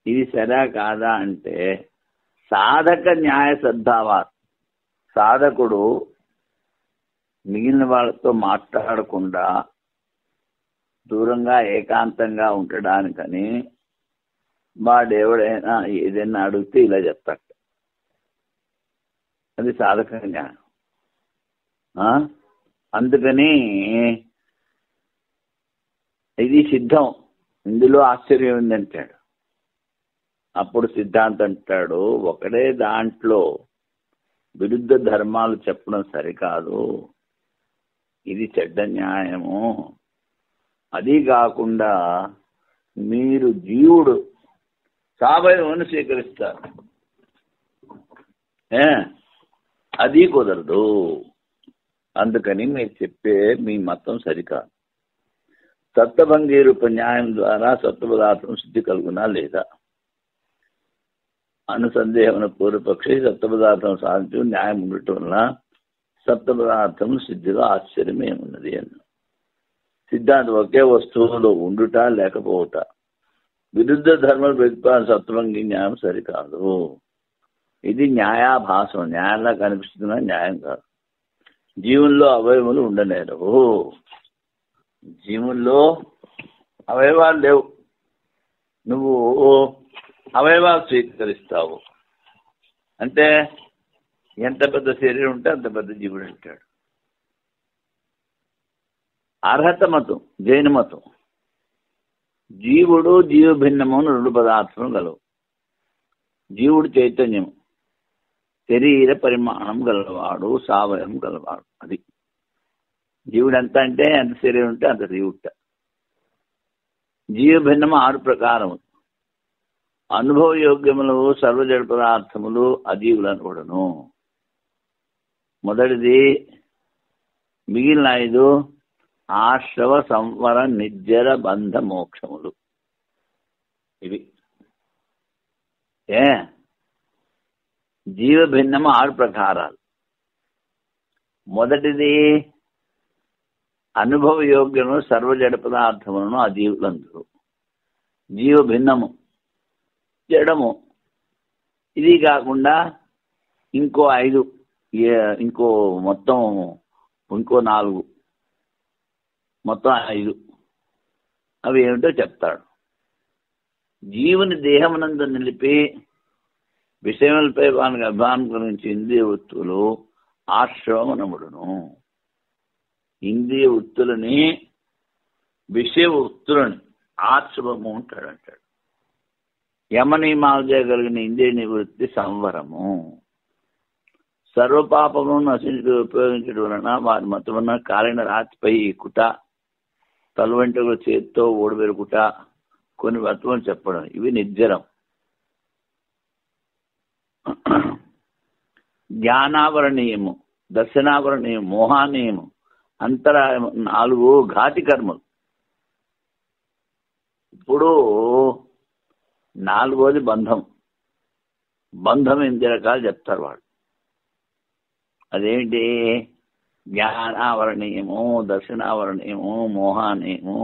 ఇది సరే కాదా అంటే సాధక న్యాయ సద్భావాత్, సాధకుడు మిగిలిన వాళ్ళతో మాట్లాడకుండా దూరంగా ఏకాంతంగా ఉండడానికని వాడెవడైనా ఏదైనా అడిగితే ఇలా చెప్తాడు. అది సాధక జ్ఞానం. అందుకని ఇది సిద్ధం, ఇందులో ఆశ్చర్యం ఉందంటాడు. అప్పుడు సిద్ధాంతం అంటాడు, ఒకడే దాంట్లో విరుద్ధ ధర్మాలు చెప్పడం సరికాదు, ఇది చెడ్డ న్యాయము. అది కాకుండా మీరు జీవుడు సావయవను స్వీకరిస్తారు, అది కుదరదు. అందుకని మీరు చెప్పే మీ మతం సరికాదు. సప్తభంగీ రూప న్యాయం ద్వారా సప్తపదార్థం శుద్ధి కలుగునా లేదా అనుసందేహమైన పూర్వపక్షి సప్తపదార్థం సాధించు న్యాయం ఉండటం వల్ల సప్తపదార్థం సిద్ధిలో ఆశ్చర్యమేమున్నది అన్న సిద్ధాంతం. ఒకే వస్తువులో ఉండుట లేకపోవుట విరుద్ధ ధర్మ ప్రతిపాదన సప్తభంగీ న్యాయం సరికాదు. ఇది న్యాయాభాసం, న్యాయంలా కనిపిస్తున్న న్యాయం కాదు. జీవుల్లో అవయవములు ఉండలేరు. జీవుల్లో అవయవాలు లేవు, నువ్వు అవయవాలు స్వీకరిస్తావు అంటే ఎంత పెద్ద శరీరం ఉంటే అంత పెద్ద జీవుడు అంటాడు. అర్హత మతం, జైన మతం, జీవుడు జీవ భిన్నము 2 పదార్థములు గలవు. జీవుడు చైతన్యం, శరీర పరిమాణం గలవాడు, సావయం గలవాడు. అది జీవుడు ఎంత అంటే ఎంత శరీరం ఉంటే అంత జీవుట. జీవ భిన్నము 6 ప్రకారము. అనుభవ యోగ్యములు సర్వజడ పదార్థములు అజీవులు అనకూడను. మొదటిది మిగిలిన 5 ఆశ్రవ సంవర నిర్జర బంధ మోక్షములు. ఇవి జీవ భిన్నము 6 ప్రకారాలు. మొదటిది అనుభవ యోగ్యము సర్వజడ పదార్థములను అజీవులందరూ. జీవ భిన్నము జడము. ఇది కాకుండా ఇంకో 5, ఇంకో 4, మొత్తం 5. అవి ఏమిటో చెప్తాడు. జీవుని దేహమునందు నిలిపి విషయములపై వానికి అభిమానం గురించి ఇంద్రియ వృత్తులు ఆశ్రవమునముడును. ఇంద్రియ వృత్తులని, విషయ వృత్తులని ఆశ్రవము అంటాడు. యమ నియమాలు చేయగలిగిన ఇంద్రియ నివృత్తి సంవరము. సర్వపాపమును నశించి ఉపయోగించడం వలన వారి మతమున కాలిన రాతిపై కుట, తల వెంట్రుకలు చేతితో ఓడిబెరుకుట, కొన్ని వ్రతములు చెప్పడం, ఇవి నిర్జరం. జ్ఞానావరణీయము, దర్శనావరణీయము, మోహానీయము, అంతరాయము 4 ఘాతి కర్మలు. ఇప్పుడు 4వది బంధం. బంధం 8 రకాలు చెప్తారు వాడు. అదేంటి? జ్ఞానావరణీయము, దర్శనావరణీయము, మోహానీయము,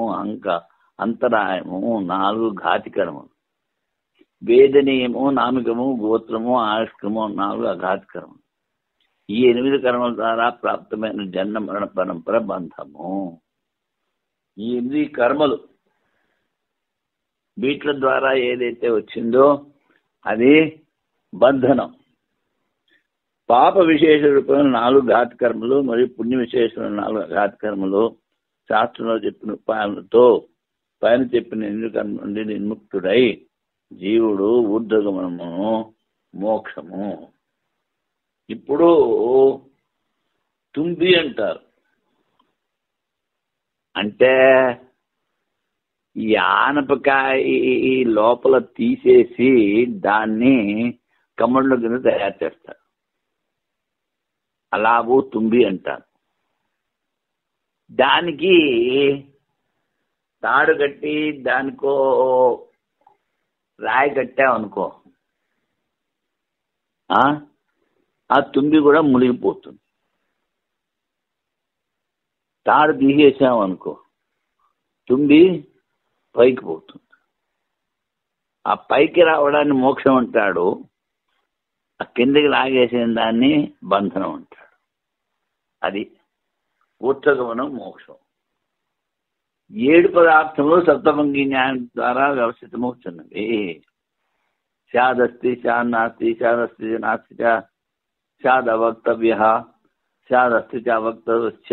అంతరాయము 4 ఘాతి కర్మలు. వేదనీయము, నామికము, గోత్రము, ఆయుష్కము 4 అఘాతి కర్మలు. ఈ 8 కర్మల ద్వారా ప్రాప్తమైన జన్మ మరణ పరంపర బంధము. ఈ 8 కర్మలు వీటి ద్వారా ఏదైతే వచ్చిందో అది బంధనం. పాప విశేష రూపంలో 4 ఘాతకర్మలు మరియు పుణ్య విశేషమైన 4 ఘాతకర్మలు శాస్త్రంలో చెప్పిన ఉపాయాలతో పైన చెప్పిన 8 కర్మ నుండి నిర్ముక్తుడై జీవుడు ఊర్ధ్వగమనము మోక్షము. ఇప్పుడు తుంబి అంటారు. అంటే ఈ ఆనపకాయ లోపల తీసేసి దాన్ని కమండ్ల కింద తయారు చేస్తారు. అలాగూ తుంబి అంటారు. దానికి తాడు కట్టి దానికో రాయి కట్టామనుకో, ఆ తుంబి కూడా మునిగిపోతుంది. తాడు తీసేసామనుకో తుంబి పైకి పోతుంది. ఆ పైకి రావడాన్ని మోక్షం అంటాడు, ఆ కిందకి లాగేసిన దాన్ని బంధనం అంటాడు. అది ఊర్ధ్వగమనం మోక్షం. 7 పదార్థములు సప్తభంగి న్యాయం ద్వారా వ్యవస్థితమవుతున్నది. స్యాదస్తి స్యాన్నాస్తి స్యాదస్తి నాస్తి స్యాదవక్తవ్య స్యాదస్తి అవక్తవ్యశ్చ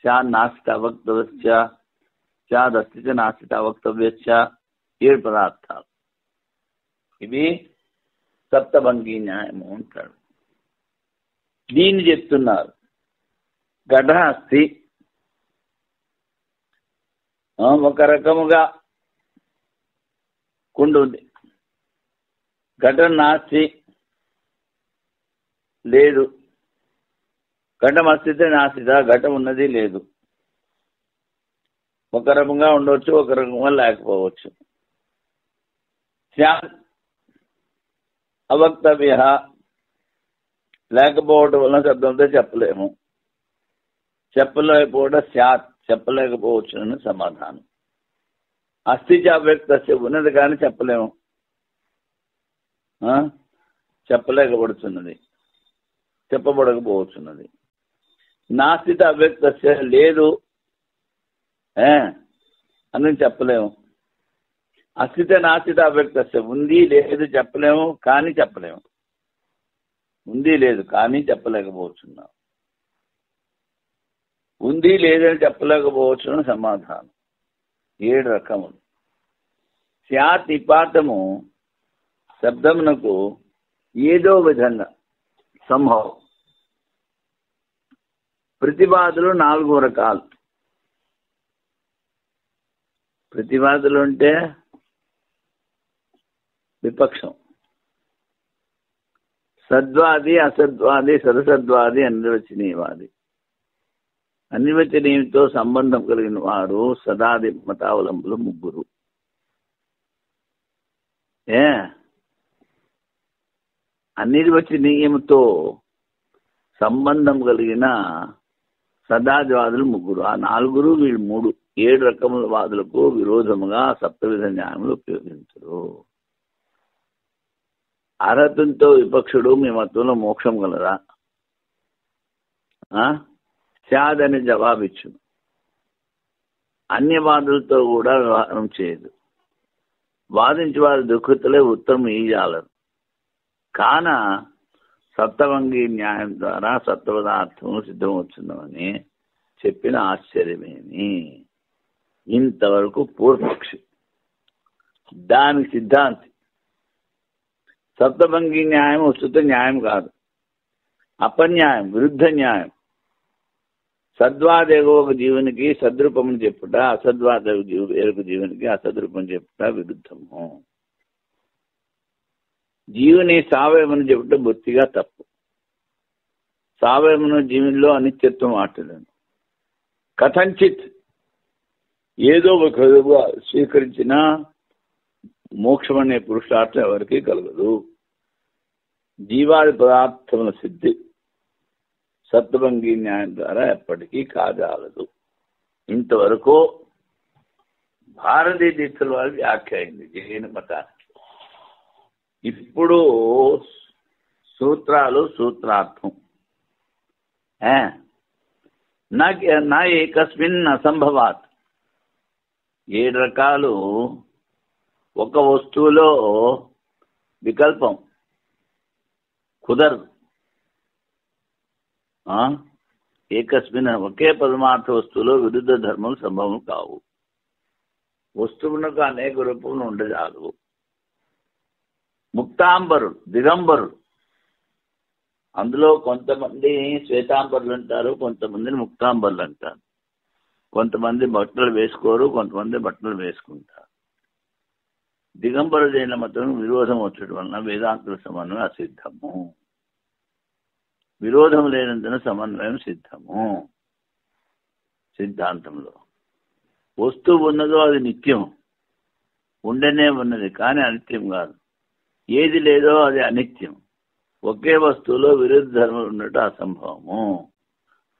స్యాన్నాస్తి అవక్తవ్యశ్చ స్యాదస్తి నాస్తి అవక్తవ్యశ్చ 7 పదార్థాలు. ఇవి సప్తభంగి న్యాయము అంటాడు. దీన్ని చెప్తున్నారు. ఘట అస్తి, ఒక రకముగా కుండ ఉంది. ఘటం నాస్తి, లేదు. ఘటం అస్తితే నాస్తిత, ఘటం ఉన్నది లేదు. ఒక రకంగా ఉండవచ్చు, ఒక రకంగా లేకపోవచ్చు. స్యాత్ అవక్తవ్య, లేకపోవడం వలన శబ్దంతో చెప్పలేము. చెప్పలేకపోవడం స్యాత్, చెప్పలేకపోవచ్చు అని సమాధానం. అస్థి అవ్యక్త ఉన్నది కానీ చెప్పలేము, చెప్పలేకపోతున్నది, చెప్పబడకపోవచ్చున్నది. నాస్తిత అవ్యక్త లేదు అని చెప్పలేము. అస్థిత నాస్తిత అవ్యక్త ఉంది లేదు చెప్పలేము, కానీ చెప్పలేము. ఉంది లేదు కానీ చెప్పలేకపోతున్నాం. ఉంది లేదని చెప్పలేకపోవచ్చు సమాధానం. 7 రకములు. స్యాత్ నిపాతము శబ్దమునకు ఏదో విధంగా సంభవం. ప్రతివాదులు 4 రకాలు. ప్రతివాదులు అంటే విపక్షం. సద్వాది, అసద్వాది, సదసద్వాది, అనిర్వచనీయవాది. అనిర్వచనీయంతో సంబంధం కలిగిన వారు సదాది మతావలంబులు 3. అనిర్వచనీయంతో సంబంధం కలిగిన సదాదివాదులు 3. ఆ 4 వీళ్ళు 3. 7 రకముల వాదులకు విరోధముగా సప్తవిధ న్యాయములు ఉపయోగించరు. అర్హతంతో విపక్షుడు మీ మతంలో మోక్షం గలరా స్యాదని జవాబిచ్చు. అన్యవాదులతో కూడా వ్యవహారం చేయదు. వాదించి వారి దుఃఖితులే ఉత్తరం ఇయ్యాలరు. కాన సప్తభంగి న్యాయం ద్వారా సప్తపదార్థము సిద్ధమవుతుందని చెప్పిన ఆశ్చర్యమేమి. ఇంతవరకు పూర్వపక్షి, దానికి సిద్ధాంతి. సప్తభంగి న్యాయం వస్తుత న్యాయం కాదు, అపన్యాయం, విరుద్ధ న్యాయం. సద్వాదేగో ఒక జీవునికి సద్రూపం చెప్పుట, అసద్వాదేవ వేరొక జీవునికి అసద్రూపం చెప్పుట విరుద్ధము. జీవుని సావయమని చెప్పుట బొత్తిగా తప్పు. సావయమును జీవునిలో అనిత్యత్వం ఆటలను కథంచిత్ ఏదో ఒక స్వీకరించిన మోక్షం అనే పురుషార్థం ఎవరికీ కలగదు. జీవాది పదార్థముల సిద్ధి సప్తభంగి న్యాయం ద్వారా ఎప్పటికీ కాజాలదు. ఇంతవరకు భారతీయ తీర్థుల వారి వ్యాఖ్య అయింది జైన మతానికి. ఇప్పుడు సూత్రాలు, సూత్రార్థం. నా ఏకస్మిన్ అసంభవాత్. 7 రకాలు. ఒక వస్తువులో వికల్పం కుదరదు. ఏకస్మిన్ ఒకే పరమార్థ వస్తువులో విరుద్ధ ధర్మం సంభవం కావు. వస్తువునకు అనేక రూపంలో ఉండజాలు. ముక్తాంబరుడు, దిగంబరుడు, అందులో కొంతమంది శ్వేతాంబరులు అంటారు, కొంతమందిని ముక్తాంబరులు అంటారు. కొంతమంది బట్టలు వేసుకోరు, కొంతమంది బట్టలు వేసుకుంటారు. దిగంబరుడైన మతం విరోధం వచ్చడం వలన వేదాంతుల సమన్వయం అసిద్ధము. విరోధం లేనందున సమన్వయం సిద్ధము. సిద్ధాంతంలో వస్తువు ఉన్నదో అది నిత్యం, ఉండనే ఉన్నది, కానీ అనిత్యం కాదు. ఏది లేదో అది అనిత్యం. ఒకే వస్తువులో విరుద్ధ ధర్మం ఉండటం అసంభవము.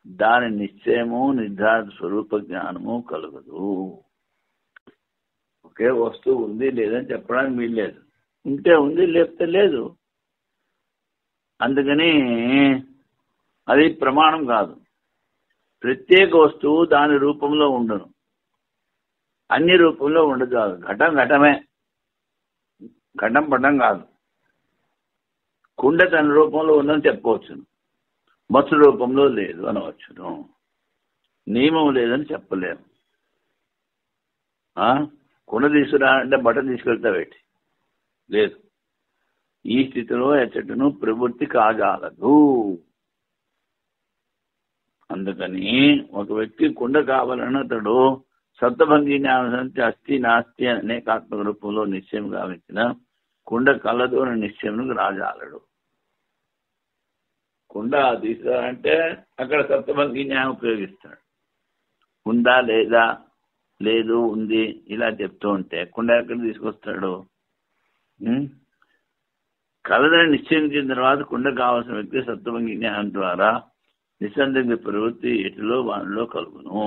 దాని నిశ్చయము నిర్ధారిత స్వరూప జ్ఞానము కలగదు. ఒకే వస్తువు ఉంది లేదని చెప్పడానికి వీల్లేదు. ఉంటే ఉంది, లేకపోతే లేదు. అందుకని అది ప్రమాణం కాదు. ప్రత్యేక వస్తువు దాని రూపంలో ఉండను, అన్ని రూపంలో ఉండదు. ఘటం ఘటమే, ఘటం పటం కాదు. కుండ తన రూపంలో ఉందని చెప్పవచ్చును, మత్తు రూపంలో లేదు అనవచ్చును. నియమం లేదని చెప్పలేము. కుండ తీసుకురా అంటే బట్ట తీసుకెళ్తావేటి? లేదు. ఈ స్థితిలో ఎచ్చటను ప్రవృత్తి కాజాలదు. అందుకని ఒక వ్యక్తి కుండ కావాలని అతడు సప్తభంగి జ్ఞానం అస్థి నాస్తి అనేకాత్మక రూపంలో నిశ్చయం గావించిన కుండ కలదు అని నిశ్చయంకు రాజాలడు. కుండ తీసుకురాలంటే అక్కడ సప్తభంగి జ్ఞానం ఉపయోగిస్తాడు. ఉందా లేదా, లేదు ఉంది ఇలా చెప్తూ ఉంటే కుండ ఎక్కడ తీసుకొస్తాడు? కలదని నిశ్చయించిన తర్వాత కుండ కావాల్సిన వ్యక్తి సప్తభంగి జ్ఞానం ద్వారా నిస్సందిగ్ధ ప్రవృత్తి ఎటులో వానిలో కలుగును.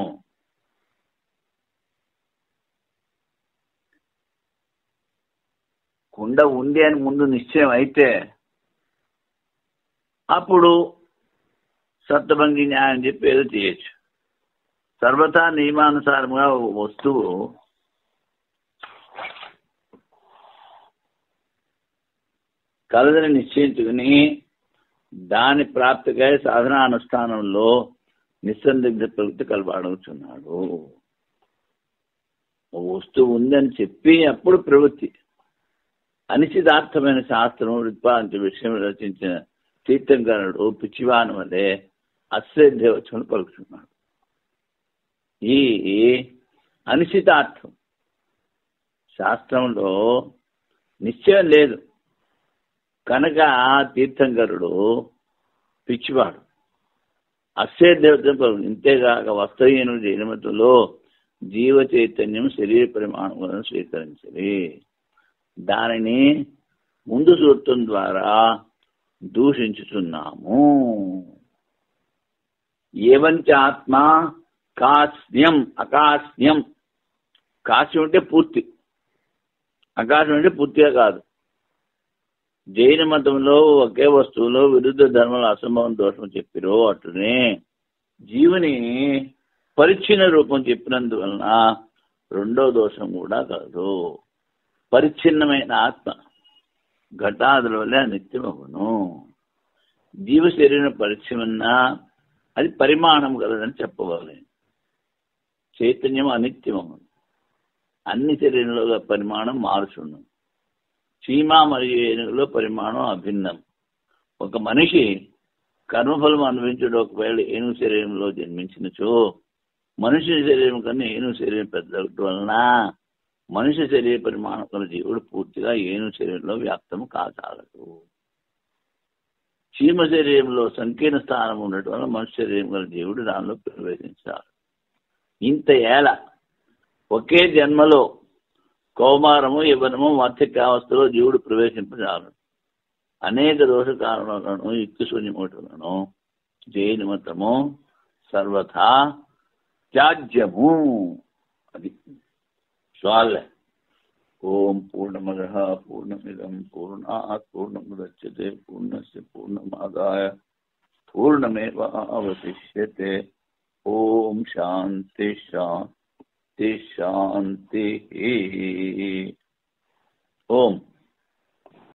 కుండ ఉంది అని ముందు నిశ్చయం అయితే అప్పుడు సప్తభంగి న్యాయం చెప్పి ఏదో చేయొచ్చు. సర్వతా నియమానుసారముగా వస్తువు కలదని నిశ్చయించుకుని దాని ప్రాప్తికై సాధనానుష్ఠానంలో నిస్సందిగ్ధ ప్రవృత్తి కలపడుతున్నాడు. వస్తువు ఉందని చెప్పి అప్పుడు ప్రవృత్తి. అనిశ్చితార్థమైన శాస్త్రం ఉత్పాదించే విషయం రచించిన తీర్థంకరుడు పిచ్చివాని వలె అశ్రద్ధవచ్చును పలుకుతున్నాడు. ఈ అనిశ్చితార్థం శాస్త్రంలో నిశ్చయం లేదు కనుక తీర్థంకరుడు పిచ్చివాడు, అశ్రద్ధవచ్చును. ఇంతేగాక వస్తవీయును జైనమతంలో జీవ చైతన్యం శరీర పరిమాణం స్వీకరించాలి. దానిని ముందు చూడటం ద్వారా దూషించుతున్నాము. ఏవంచ ఆత్మ కాస్యం అకాస్యం. కాస్యం అంటే పూర్తి, ఆకాశం అంటే పూర్తిగా కాదు. జైన మతంలో ఒకే వస్తువులో విరుద్ధ ధర్మాల అసంభవం దోషం చెప్పిరో అటునే జీవుని పరిచ్ఛిన్న రూపం చెప్పినందువలన రెండో దోషం కూడా కలదు. పరిచ్ఛిన్నమైన ఆత్మ ఘటాదుల వల్ల నిత్యమగును. జీవ శరీరం పరిచ్ఛిన్నా అది పరిమాణం కలదని చెప్పవాలి. చైతన్యం అనిత్యమగును. అన్ని శరీరంలో పరిమాణం మారుచుండు. చీమ మరియు ఏనుగులో పరిమాణం అభిన్నం. ఒక మనిషి కర్మఫలం అనుభవించడం ఒకవేళ ఏనుగు శరీరంలో జన్మించినచో మనిషి శరీరం కన్నా ఏనుగు శరీరం పెద్దవడం వలన మనిషి శరీర పరిమాణం గల జీవుడు పూర్తిగా ఏనుగు శరీరంలో వ్యాప్తము కాచాలదు. చీమ శరీరంలో సంకీర్ణ స్థానం ఉండటం వల్ల మనిషి శరీరం గల జీవుడు దానిలో ప్రవేశించాలి. ఇంత ఏళ ఒకే జన్మలో కౌమారము యవ్వనము వార్ధక్యావస్థలో జీవుడు ప్రవేశింపజాలడు. అనేక దోష కారణాలను యుక్తిశూన్యమవుతులను జైన మతము సర్వథా త్యాజ్యము. అది చాలే. ఓం పూర్ణమదః పూర్ణమిదం పూర్ణాత్ పూర్ణముదచ్యతే పూర్ణస్య పూర్ణమాదాయ పూర్ణమేవావశిష్యతే. ఓం శాంతి శాంతి శాంతి. ఓం